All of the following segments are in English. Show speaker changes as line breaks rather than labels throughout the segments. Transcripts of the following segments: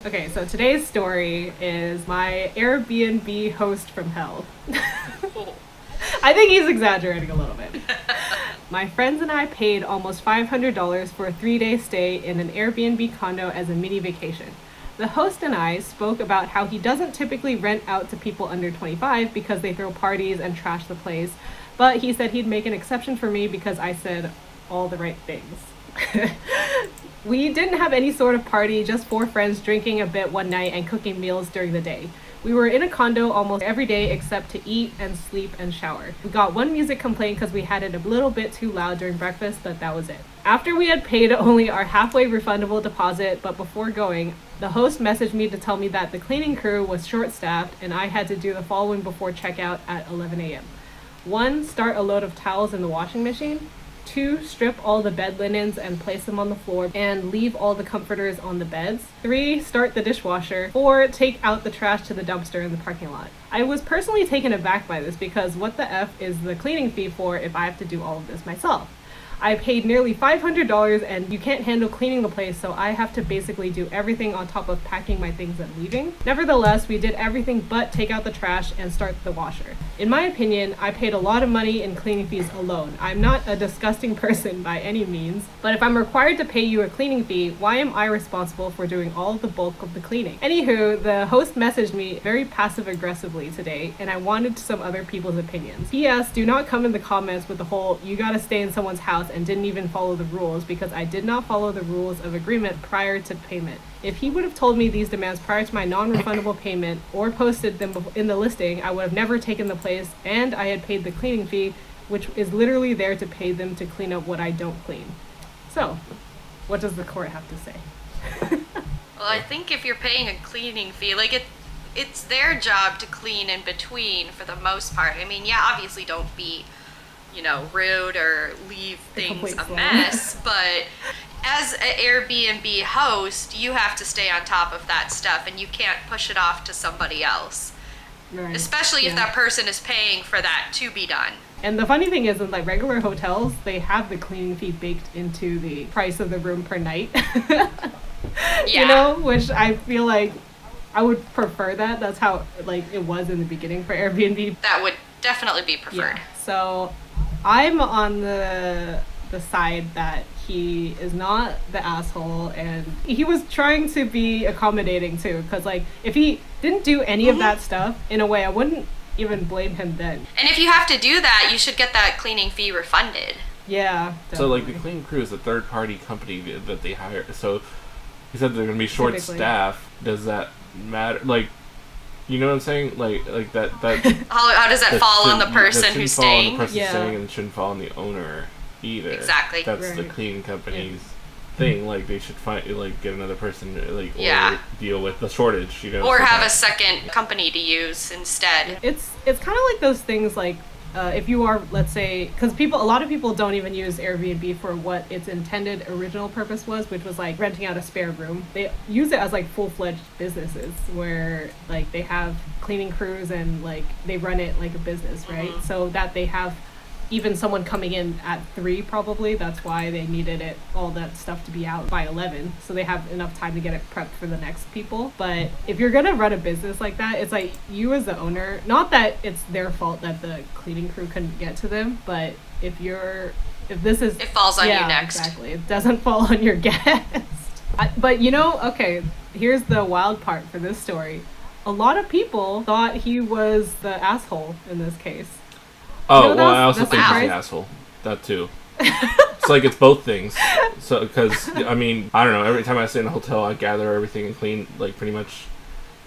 Okay, so today's story is my Airbnb host from hell. I think he's exaggerating a little bit. My friends and I paid almost $500 for a 3-day stay in an Airbnb condo as a mini vacation. The host and I spoke about how he doesn't typically rent out to people under 25 because they throw parties and trash the place, but he said he'd make an exception for me because I said all the right things. We didn't have any sort of party, just 4 friends drinking a bit one night and cooking meals during the day. We were in a condo almost every day except to eat and sleep and shower. We got one music complaint because we had it a little bit too loud during breakfast, but that was it. After we had paid only our halfway refundable deposit, but before going, the host messaged me to tell me that the cleaning crew was short-staffed and I had to do the following before checkout at 11 a.m. 1. Start a load of towels in the washing machine. 2. Strip all the bed linens and place them on the floor and leave all the comforters on the beds. 3. Start the dishwasher. 4. Take out the trash to the dumpster in the parking lot. I was personally taken aback by this because what the F is the cleaning fee for if I have to do all of this myself? I paid nearly $500 and you can't handle cleaning the place, so I have to basically do everything on top of packing my things and leaving. Nevertheless, we did everything but take out the trash and start the washer. In my opinion, I paid a lot of money in cleaning fees alone. I'm not a disgusting person by any means, but if I'm required to pay you a cleaning fee, why am I responsible for doing all of the bulk of the cleaning? Anywho, the host messaged me very passive-aggressively today, and I wanted some other people's opinions. P.S. Do not come in the comments with the whole, you gotta stay in someone's house and didn't even follow the rules, because I did not follow the rules of agreement prior to payment. If he would have told me these demands prior to my non-refundable payment or posted them in the listing, I would have never taken the place, and I had paid the cleaning fee, which is literally there to pay them to clean up what I don't clean. So, what does the court have to say?
Well, I think if you're paying a cleaning fee, it's their job to clean in between for the most part. I mean, yeah, obviously don't be rude or leave things a mess, but as an Airbnb host, you have to stay on top of that stuff and you can't push it off to somebody else. Right. Especially if that person is paying for that to be done.
And the funny thing is, in like regular hotels, they have the cleaning fee baked into the price of the room per night.
Yeah.
Which I feel like I would prefer that. That's how it was in the beginning for Airbnb.
That would definitely be preferred.
Yeah. So I'm on the side that he is not the asshole, and he was trying to be accommodating too, because if he didn't do any of that stuff, in a way I wouldn't even blame him then.
And if you have to do that, you should get that cleaning fee refunded.
Yeah, definitely.
So the cleaning crew is a third-party company that they hire, so he said they're going to be short-staffed. Does that matter? You know what I'm saying? Like that.
How does that fall on the person who's staying?
That shouldn't fall on the person staying, and it shouldn't fall on the owner either.
Exactly.
That's the cleaning company's thing. They should get another person, or deal with the shortage.
Or have a second company to use instead.
It's kind of like those things if you are, let's say, because a lot of people don't even use Airbnb for what its intended original purpose was, which was renting out a spare room. They use it as full-fledged businesses where they have cleaning crews and they run it like a business, right? Mm-hmm. So that they have even someone coming in at 3 probably. That's why they needed all that stuff to be out by 11, so they have enough time to get it prepped for the next people. But if you're gonna run a business like that, it's you as the owner, not that it's their fault that the cleaning crew couldn't get to them, but if this is,
it falls on you next.
Exactly, it doesn't fall on your guest. But okay, here's the wild part for this story. A lot of people thought he was the asshole in this case.
Oh, well, I also think he's an asshole. That too. It's it's both things. So, because, I mean, I don't know, every time I stay in a hotel, I gather everything and clean, pretty much,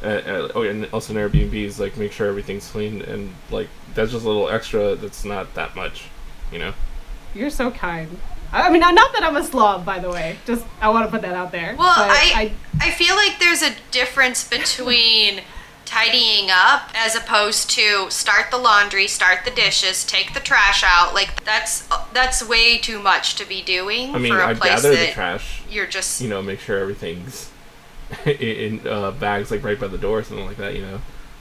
and also in Airbnbs, make sure everything's clean, and, that's just a little extra that's not that much,
You're so kind. I mean, not that I'm a slob, by the way. Just, I want to put that out there.
Well, I feel like there's a difference between tidying up as opposed to start the laundry, start the dishes, take the trash out. That's way too much to be doing.
I mean,
for a
I'd
place
gather
that
the trash.
You're just
make sure everything's in bags right by the door or something like that.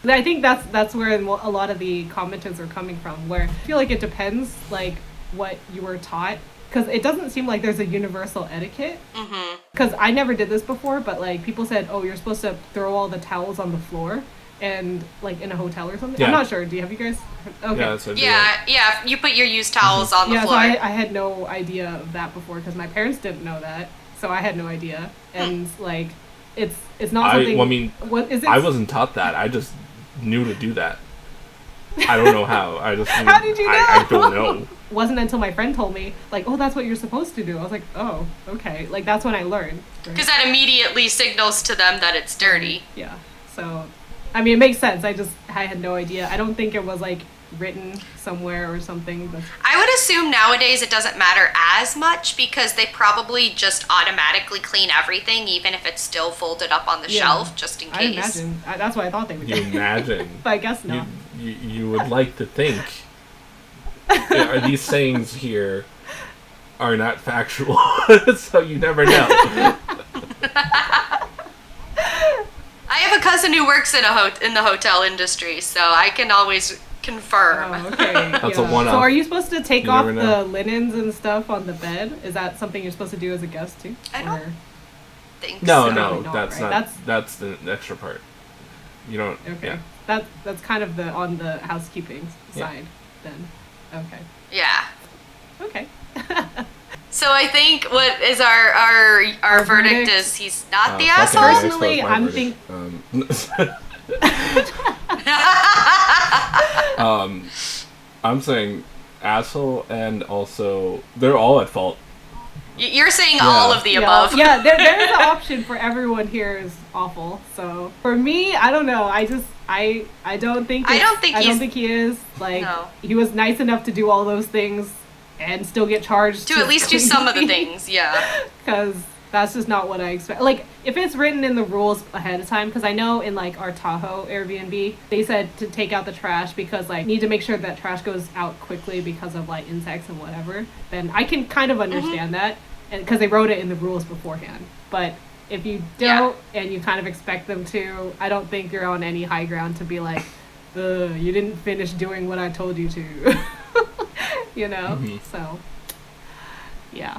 I think that's where a lot of the commenters are coming from. Where I feel it depends what you were taught because it doesn't seem like there's a universal etiquette.
Mm-hmm.
Because I never did this before, but like people said, oh, you're supposed to throw all the towels on the floor, and like in a hotel or something.
Yeah.
I'm not sure. Have you guys? Okay.
Yeah, that's what I do.
Yeah. You put your used towels on the
Yeah,
floor.
so I had no idea of that before because my parents didn't know that, so I had no idea. And like, it's not something.
Well, I mean,
what is it?
I wasn't taught that. I just knew to do that. I don't know how. I just.
How did you know?
I don't know.
Wasn't until my friend told me, like, oh, that's what you're supposed to do. I was like, oh, okay. Like that's when I learned. Right?
Because that immediately signals to them that it's dirty.
Yeah. So, I mean, it makes sense. I had no idea. I don't think it was like written somewhere or something. But
I would assume nowadays it doesn't matter as much because they probably just automatically clean everything, even if it's still folded up on the shelf, just in
I
case.
imagine. That's what I thought they would do.
You imagine.
But I guess not.
You would like to think. Are these sayings here are not factual, so you never know.
I have a cousin who works in in the hotel industry, so I can always confirm.
Oh, okay.
That's a one-off.
So are you supposed to take
You
off
never
the
know.
linens and stuff on the bed? Is that something you're supposed to do as a guest too?
I don't
Or-
think
No,
so.
no,
not,
that's
right?
not. That's the extra part. You don't.
Okay.
Yeah.
That's kind of the on the housekeeping
Yeah.
side then. Okay.
Yeah.
Okay.
So I think what is our verdict
verdict?
is he's not the
fuck it,
asshole.
I
Personally,
exposed my verdict. I'm saying asshole, and also they're all at fault.
You're saying all of the
Yeah.
above.
Yeah, there's an option for everyone here is awful. So for me, I don't know. I don't think
I don't think
he is. Like
No.
he was nice enough to do all those things and still get charged
To at least do some of the things, yeah.
Because that's just not what I expect. Like, if it's written in the rules ahead of time, because I know in, like, our Tahoe Airbnb, they said to take out the trash because, like, need to make sure that trash goes out quickly because of, like, insects and whatever, then I can kind of understand that, and because they wrote it in the rules beforehand. But if you don't, and you kind of expect them to, I don't think you're on any high ground to be like, you didn't finish doing what I told you to. You know?
Mhm.
So, yeah.